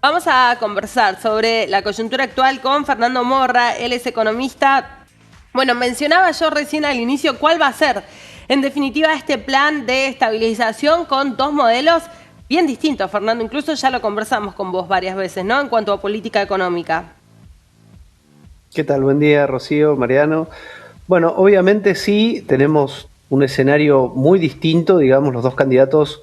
Vamos a conversar sobre la coyuntura actual con Fernando Morra. Él es economista. Bueno, mencionaba yo recién al inicio cuál va a ser, en definitiva, este plan de estabilización con dos modelos bien distintos, Fernando. Incluso ya lo conversamos con vos varias veces, ¿no? En cuanto a política económica. ¿Qué tal? Buen día, Rocío, Mariano. Bueno, obviamente sí, tenemos un escenario muy distinto, digamos, los dos candidatos,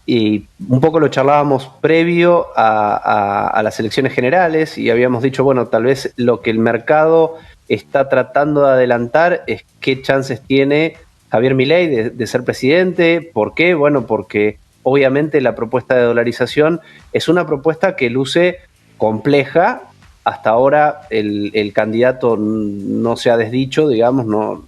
y un poco lo charlábamos previo a las elecciones generales y habíamos dicho, bueno, tal vez lo que el mercado está tratando de adelantar es qué chances tiene Javier Milei de ser presidente. ¿Por qué? Bueno, porque obviamente la propuesta de dolarización es una propuesta que luce compleja. Hasta ahora el candidato no se ha desdicho, digamos, no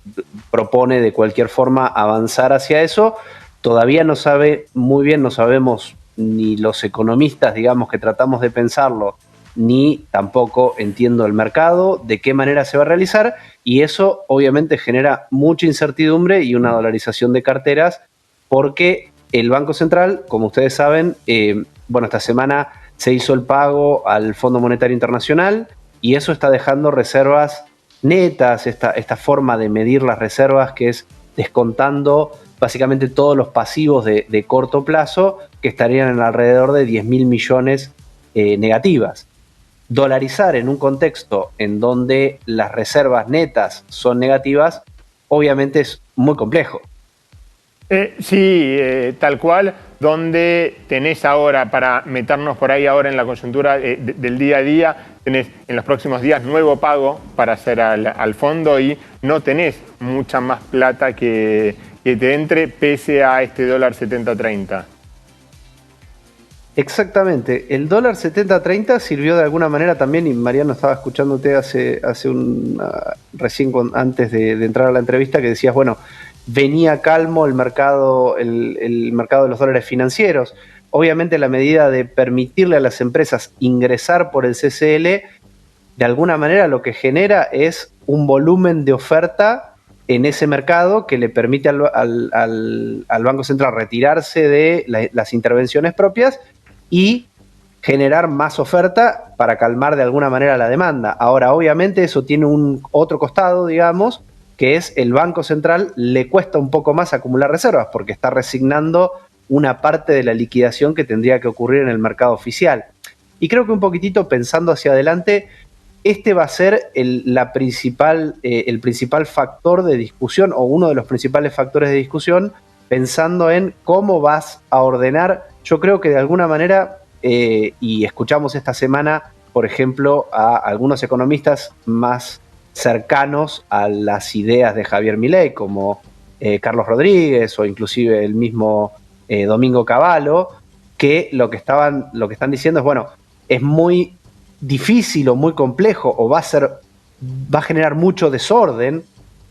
propone de cualquier forma avanzar hacia eso. Todavía no sabe muy bien, no sabemos ni los economistas, digamos, que tratamos de pensarlo, ni tampoco entiendo el mercado, de qué manera se va a realizar, y eso obviamente genera mucha incertidumbre y una dolarización de carteras, porque el Banco Central, como ustedes saben, bueno, esta semana se hizo el pago al Fondo Monetario Internacional y eso está dejando reservas netas, esta forma de medir las reservas que es descontando básicamente todos los pasivos de corto plazo, que estarían en alrededor de 10.000 millones negativas. Dolarizar en un contexto en donde las reservas netas son negativas, obviamente es muy complejo. Sí, tal cual, donde tenés ahora, para meternos por ahí ahora en la coyuntura del día a día, tenés en los próximos días nuevo pago para hacer al fondo y no tenés mucha más plata que te entre pese a este dólar 70-30. Exactamente, el dólar 70-30 sirvió de alguna manera también, y Mariano estaba escuchándote recién antes de entrar a la entrevista, que decías, bueno, venía calmo el mercado de los dólares financieros. Obviamente la medida de permitirle a las empresas ingresar por el CCL, de alguna manera lo que genera es un volumen de oferta en ese mercado que le permite al Banco Central retirarse de las intervenciones propias y generar más oferta para calmar de alguna manera la demanda. Ahora, obviamente, eso tiene otro costado, digamos, que es el Banco Central le cuesta un poco más acumular reservas porque está resignando una parte de la liquidación que tendría que ocurrir en el mercado oficial. Y creo que un poquitito pensando hacia adelante, este va a ser el principal factor de discusión o uno de los principales factores de discusión, pensando en cómo vas a ordenar. Yo creo que de alguna manera, y escuchamos esta semana, por ejemplo, a algunos economistas más cercanos a las ideas de Javier Milei, como Carlos Rodríguez o inclusive el mismo Domingo Cavallo, que lo que están diciendo es, bueno, es muy difícil o muy complejo o va a generar mucho desorden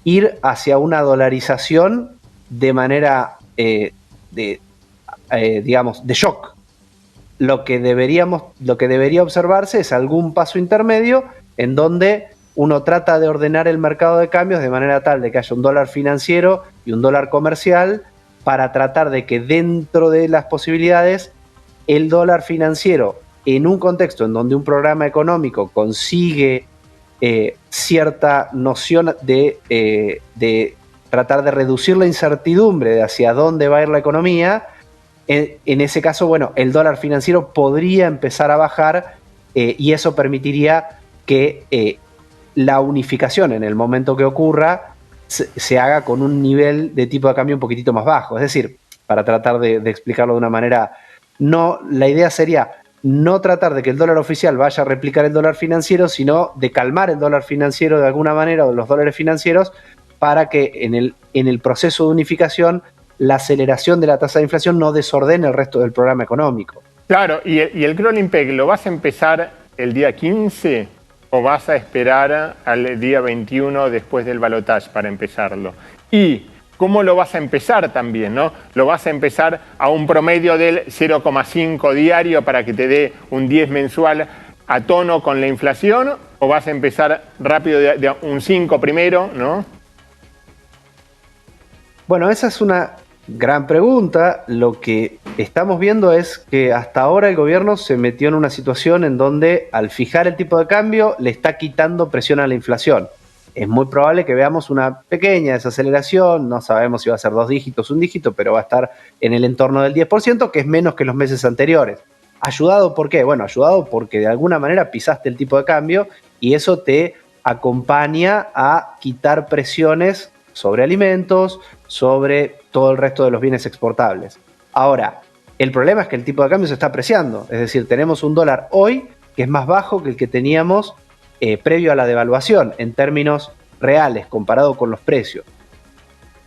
ir hacia una dolarización de manera digamos, de shock. Lo que debería observarse es algún paso intermedio en donde uno trata de ordenar el mercado de cambios de manera tal de que haya un dólar financiero y un dólar comercial para tratar de que dentro de las posibilidades el dólar financiero, en un contexto en donde un programa económico consigue cierta noción de tratar de reducir la incertidumbre de hacia dónde va a ir la economía, en ese caso, bueno, el dólar financiero podría empezar a bajar y eso permitiría que la unificación en el momento que ocurra se haga con un nivel de tipo de cambio un poquitito más bajo. Es decir, para tratar de explicarlo de una manera, la idea sería no tratar de que el dólar oficial vaya a replicar el dólar financiero, sino de calmar el dólar financiero de alguna manera o los dólares financieros para que en el proceso de unificación la aceleración de la tasa de inflación no desordene el resto del programa económico. Claro, ¿y el crawling peg lo vas a empezar el día 15 o vas a esperar al día 21 después del balotaje para empezarlo? Y ¿cómo lo vas a empezar también, no? ¿Lo vas a empezar a un promedio del 0,5 diario para que te dé un 10 mensual a tono con la inflación? ¿O vas a empezar rápido de un 5 primero, no? Bueno, esa es una Gran pregunta. Lo que estamos viendo es que hasta ahora el gobierno se metió en una situación en donde al fijar el tipo de cambio le está quitando presión a la inflación. Es muy probable que veamos una pequeña desaceleración, no sabemos si va a ser 2 dígitos, 1 dígito, pero va a estar en el entorno del 10%, que es menos que los meses anteriores. ¿Ayudado por qué? Bueno, ayudado porque de alguna manera pisaste el tipo de cambio y eso te acompaña a quitar presiones sobre alimentos, sobre todo el resto de los bienes exportables. Ahora, el problema es que el tipo de cambio se está apreciando, es decir, tenemos un dólar hoy que es más bajo que el que teníamos previo a la devaluación en términos reales comparado con los precios.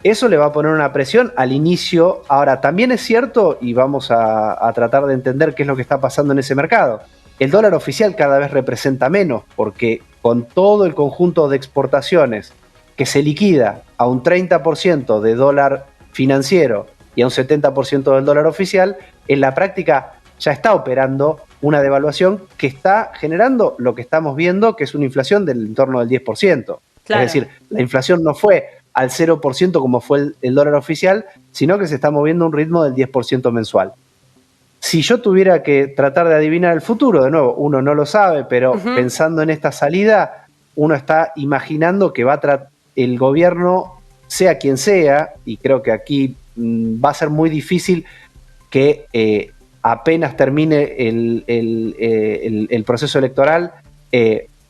Eso le va a poner una presión al inicio. Ahora, también es cierto, y vamos a tratar de entender qué es lo que está pasando en ese mercado, el dólar oficial cada vez representa menos, porque con todo el conjunto de exportaciones que se liquida a un 30% de dólar financiero y a un 70% del dólar oficial, en la práctica ya está operando una devaluación que está generando lo que estamos viendo, que es una inflación del entorno del 10%. Claro. Es decir, la inflación no fue al 0% como fue el dólar oficial, sino que se está moviendo a un ritmo del 10% mensual. Si yo tuviera que tratar de adivinar el futuro, de nuevo, uno no lo sabe, pero pensando en esta salida, uno está imaginando que el gobierno, sea quien sea, y creo que aquí va a ser muy difícil que apenas termine el proceso electoral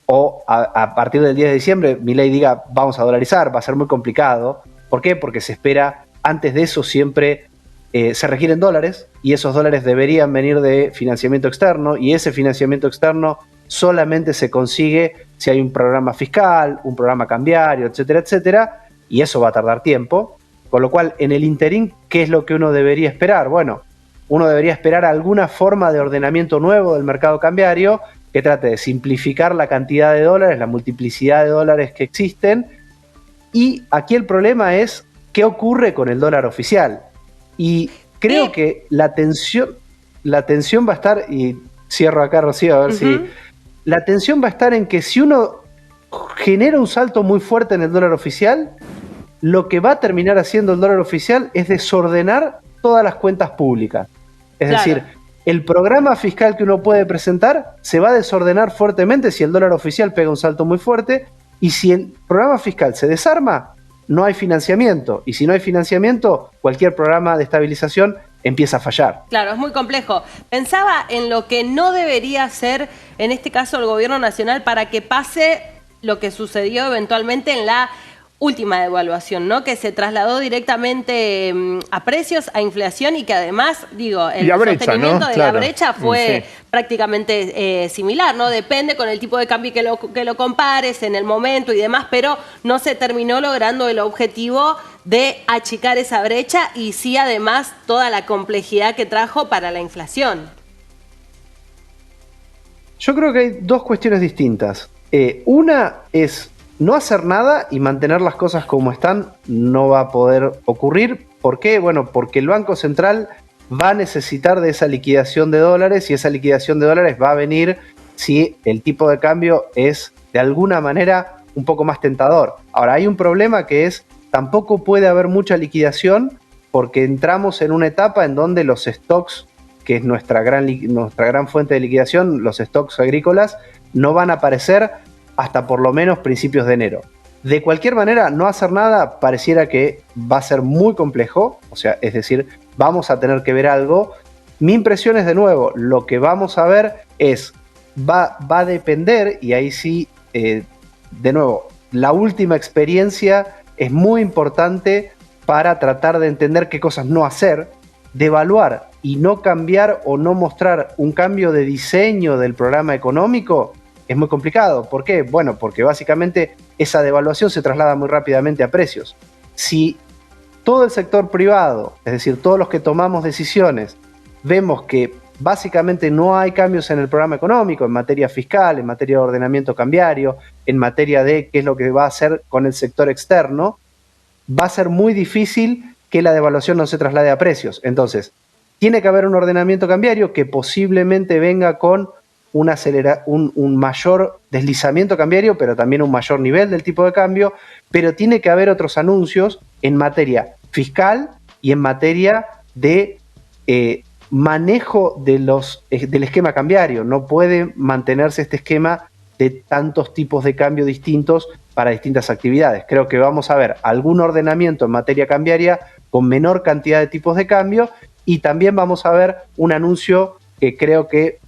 o a partir del 10 de diciembre Milei diga vamos a dolarizar, va a ser muy complicado. ¿Por qué? Porque se espera, antes de eso siempre se requieren dólares y esos dólares deberían venir de financiamiento externo y ese financiamiento externo solamente se consigue si hay un programa fiscal, un programa cambiario, etcétera, etcétera, y eso va a tardar tiempo. Con lo cual, en el interín, ¿qué es lo que uno debería esperar? Bueno, uno debería esperar alguna forma de ordenamiento nuevo del mercado cambiario que trate de simplificar la cantidad de dólares, la multiplicidad de dólares que existen. Y aquí el problema es qué ocurre con el dólar oficial. Y creo que la tensión va a estar, y cierro acá, Rocío, a ver si... La tensión va a estar en que si uno genera un salto muy fuerte en el dólar oficial, lo que va a terminar haciendo el dólar oficial es desordenar todas las cuentas públicas. Es decir, el programa fiscal que uno puede presentar se va a desordenar fuertemente si el dólar oficial pega un salto muy fuerte, y si el programa fiscal se desarma, no hay financiamiento, y si no hay financiamiento, cualquier programa de estabilización empieza a fallar. Claro, es muy complejo. Pensaba en lo que no debería hacer, en este caso, el gobierno nacional para que pase lo que sucedió eventualmente en la última devaluación, ¿no? Que se trasladó directamente a precios, a inflación y que además, digo, el sostenimiento, ¿no?, de la brecha fue prácticamente similar, ¿no? Depende con el tipo de cambio que lo compares en el momento y demás, pero no se terminó logrando el objetivo de achicar esa brecha y sí, además, toda la complejidad que trajo para la inflación. Yo creo que hay dos cuestiones distintas. Una es no hacer nada y mantener las cosas como están no va a poder ocurrir. ¿Por qué? Bueno, porque el Banco Central va a necesitar de esa liquidación de dólares y esa liquidación de dólares va a venir si el tipo de cambio es de alguna manera un poco más tentador. Ahora, hay un problema que es tampoco puede haber mucha liquidación porque entramos en una etapa en donde los stocks, que es nuestra gran fuente de liquidación, los stocks agrícolas, no van a aparecer hasta por lo menos principios de enero. De cualquier manera, no hacer nada pareciera que va a ser muy complejo, o sea, es decir, vamos a tener que ver algo. Mi impresión es, de nuevo, lo que vamos a ver es, va a depender, y ahí sí, de nuevo, la última experiencia es muy importante para tratar de entender qué cosas no hacer, de evaluar y no cambiar o no mostrar un cambio de diseño del programa económico. Es muy complicado. ¿Por qué? Bueno, porque básicamente esa devaluación se traslada muy rápidamente a precios. Si todo el sector privado, es decir, todos los que tomamos decisiones, vemos que básicamente no hay cambios en el programa económico, en materia fiscal, en materia de ordenamiento cambiario, en materia de qué es lo que va a hacer con el sector externo, va a ser muy difícil que la devaluación no se traslade a precios. Entonces, tiene que haber un ordenamiento cambiario que posiblemente venga con un mayor deslizamiento cambiario, pero también un mayor nivel del tipo de cambio, pero tiene que haber otros anuncios en materia fiscal y en materia de manejo del esquema cambiario. No puede mantenerse este esquema de tantos tipos de cambio distintos para distintas actividades. Creo que vamos a ver algún ordenamiento en materia cambiaria con menor cantidad de tipos de cambio, y también vamos a ver un anuncio que creo que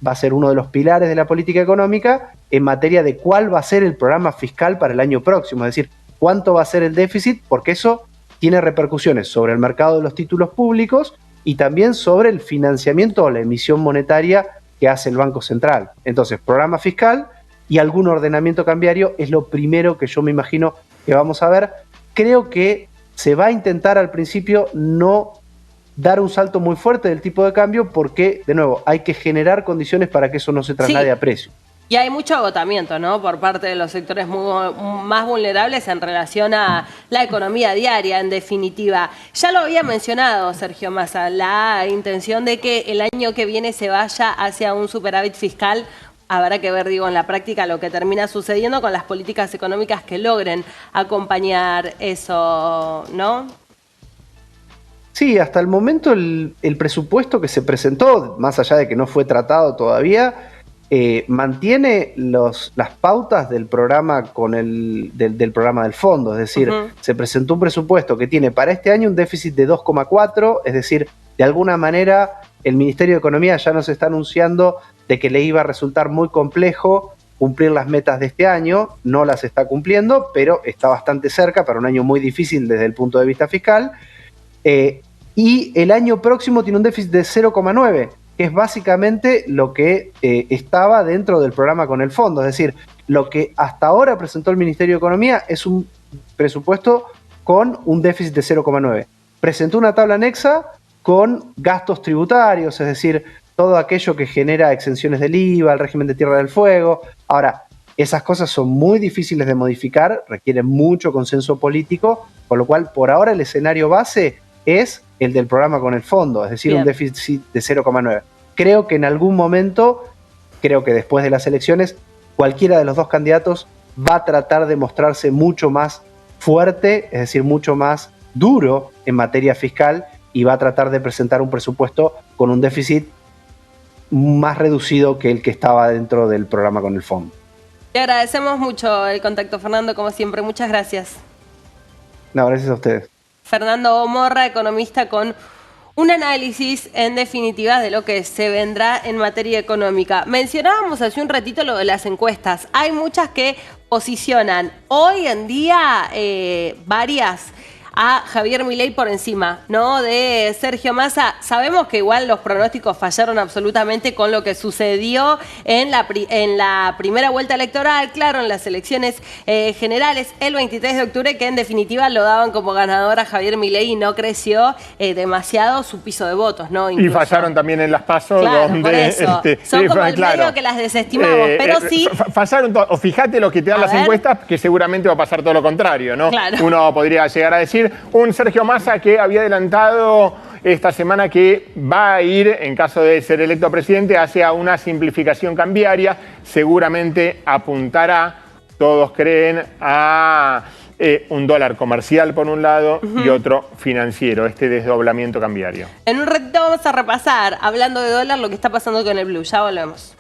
va a ser uno de los pilares de la política económica en materia de cuál va a ser el programa fiscal para el año próximo, es decir, cuánto va a ser el déficit, porque eso tiene repercusiones sobre el mercado de los títulos públicos y también sobre el financiamiento o la emisión monetaria que hace el Banco Central. Entonces, programa fiscal y algún ordenamiento cambiario es lo primero que yo me imagino que vamos a ver. Creo que se va a intentar al principio no dar un salto muy fuerte del tipo de cambio porque, de nuevo, hay que generar condiciones para que eso no se traslade a precio. Y hay mucho agotamiento, ¿no?, por parte de los sectores más vulnerables en relación a la economía diaria, en definitiva. Ya lo había mencionado Sergio Massa, la intención de que el año que viene se vaya hacia un superávit fiscal. Habrá que ver, digo, en la práctica lo que termina sucediendo con las políticas económicas que logren acompañar eso, ¿no? Sí, hasta el momento el presupuesto que se presentó, más allá de que no fue tratado todavía, mantiene las pautas del programa del programa del fondo. Es decir, se presentó un presupuesto que tiene para este año un déficit de 2,4, es decir, de alguna manera el Ministerio de Economía ya nos está anunciando de que le iba a resultar muy complejo cumplir las metas de este año. No las está cumpliendo, pero está bastante cerca para un año muy difícil desde el punto de vista fiscal. Y el año próximo tiene un déficit de 0,9, que es básicamente lo que estaba dentro del programa con el fondo. Es decir, lo que hasta ahora presentó el Ministerio de Economía es un presupuesto con un déficit de 0,9. Presentó una tabla anexa con gastos tributarios, es decir, todo aquello que genera exenciones del IVA, el régimen de Tierra del Fuego. Ahora, esas cosas son muy difíciles de modificar, requieren mucho consenso político, con lo cual, por ahora, el escenario base es el del programa con el fondo, es decir, un déficit de 0,9. Creo que en algún momento, creo que después de las elecciones, cualquiera de los dos candidatos va a tratar de mostrarse mucho más fuerte, es decir, mucho más duro en materia fiscal, y va a tratar de presentar un presupuesto con un déficit más reducido que el que estaba dentro del programa con el fondo. Te agradecemos mucho el contacto, Fernando, como siempre. Muchas gracias. No, gracias a ustedes. Fernando Morra, economista, con un análisis en definitiva de lo que se vendrá en materia económica. Mencionábamos hace un ratito lo de las encuestas. Hay muchas que posicionan hoy en día varias a Javier Milei por encima, ¿no?, de Sergio Massa. Sabemos que igual los pronósticos fallaron absolutamente con lo que sucedió en la primera vuelta electoral, claro, en las elecciones generales el 23 de octubre, que en definitiva lo daban como ganador a Javier Milei y no creció demasiado su piso de votos, ¿no? Incluso. Y fallaron también en las PASO, claro, donde... por eso. Son como el medio que las desestimamos, pero sí... Fallaron todo. O fíjate lo que te dan las encuestas, que seguramente va a pasar todo lo contrario, ¿no? Claro. Uno podría llegar a decir, un Sergio Massa que había adelantado esta semana que va a ir, en caso de ser electo presidente, hacia una simplificación cambiaria. Seguramente apuntará, todos creen, a un dólar comercial por un lado y otro financiero, este desdoblamiento cambiario. En un ratito vamos a repasar, hablando de dólar, lo que está pasando con el blue. Ya volvemos.